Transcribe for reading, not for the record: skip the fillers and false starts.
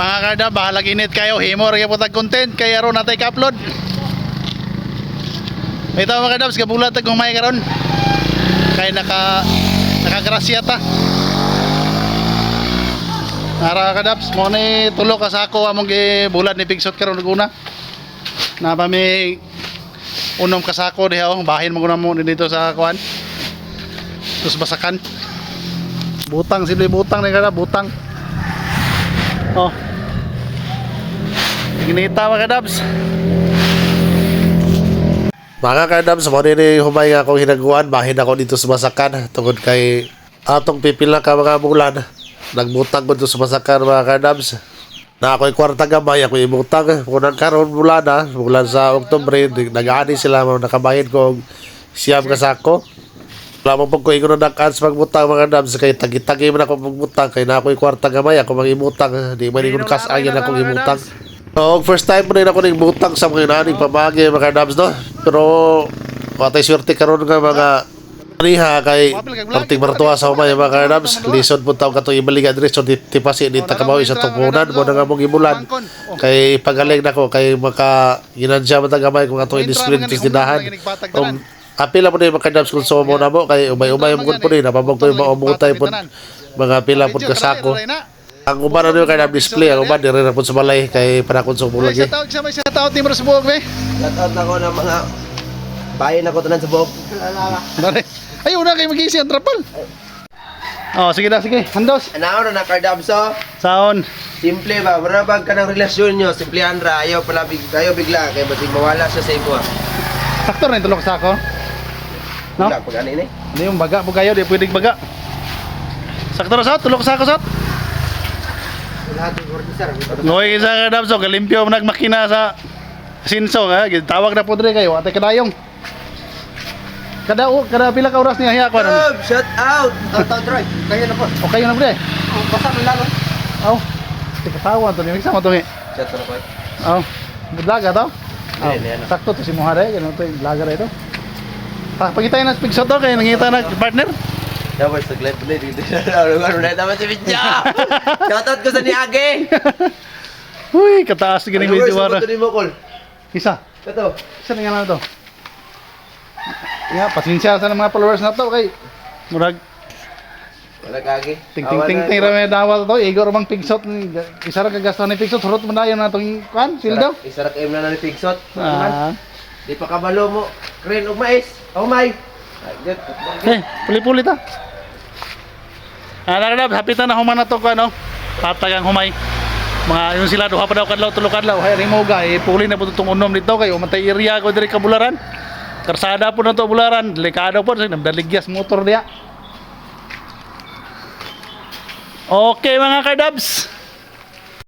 Mga kada, bahalag init kayo. Himo rin po tag content. Kaya ron natin ka-upload. Ito mga kadabs, kabulat kung may karon. Kaya nakagrasya ta. Nara kadabs, mo ni tulo ka sako among gibulat ni pigsot karon guna. Na pa may unom ka sako diha oh, bahin mo mo dito sa kuan. Terus basakan. Butang sila butang ni kada butang. Oh. Ginita mga kadabs. Mga kadabs, mo ni humay nga akong hinaguan, bahin ako dito sa basakan tungod kay atong pipila ka mga bulan. Nagbutang ko sa masakan mga kadabs. Na ako'y kwarta gamay, ako'y ibutang. Kunang karon bulan sa Oktubre, nag-aani sila, nakabahin ko siyam kasako. Wala mo pag ko ingon na nakans magbutang mga kadabs, kay tagi-tagi man ako magbutang, kay na ako'y kwarta gamay, ako mag-ibutang. Di man ingon kas-ayan akong ibutang. So, first time mo rin ako nagbutang sa mga inaning pamagi mga kadabs, no? Pero, matay swerte karon nga mga niha kay Parting Martua sa umay mga kadabs. Lisod po tao katong ibaligan diretso tipasi di takabawi sa tupunan mo na nga mong ibulan kay pagaling nako kay maka ginansya matagamay kung atong indiscipline tis dinahan kung apila po na yung mga kadabs kung sumo na mo kay umay-umay mo po rin napamag po yung maumutay po mga pila po kasako. Ang uban na yung kadab display ang uban di rin na po sa balay kay panakon sa umulagi. Shout out Timor sa buhok be. Shout out na ko ng mga bayan ako tanan sa buhok. Ayaw na kayo mag-iisi ang trapal. Oh, sige na, sige. Handos. Ano na nakardabso? Saon. Simple ba? Marabag ka ng relasyon nyo. Simple Andra. Ayaw bigla. Kaya bating mawala siya sa imo. Sakto na yung tulok sa ako. No? Wala, pag ano ini? Ano yung baga po kayo? Di pwedeng baga. Sakto na sa tulok sa ako sa. Lahat yung order. Ngoy isa ka dabso. Kalimpyo mo nagmakina sa sinso. Tawag na po dre kayo. Ate kadayong. Kada pila ka oras niya hiya ko ano? Shout out! Shout Troy. Kayo na po. O kayo na bre. Basta na lalo. Aw. Tika to ni sama to ni. Shout out po. Aw. Budlaga to? Aw. Yan. Sakto to si Muhare, ganun to yung vlogger ito. Pagkita na pigso to kay nangita na partner. Dapat sa glad play dito. Ano na tama si Vidya. Shout out ko sa ni Age. Uy, kataas gini medyo wara. Ano mo call? Isa. Ito. Isa na nga to. Ya, pasensya sa mga followers na to kay murag Wala kagi. ting ra may dawat to, igor mang pigsot isa ra ka gasto ni pigsot surot man dayon natong kan sildo. Isa ra ka na ni pigsot. Ah. Di pa kabalo mo. Kren ug mais. Oh my. Puli-puli ta. Kadab, hapitan na human na to ko ano. Patagang humay. Mga yung sila duha pa daw kadlaw tulo kadlaw hay rimo ga puli na pud tong unom dito kay umantay area ko diri ka Bularan. Karsada po na to Bularan, delikado po, nagdaligyas motor diya. Okay mga kadabs.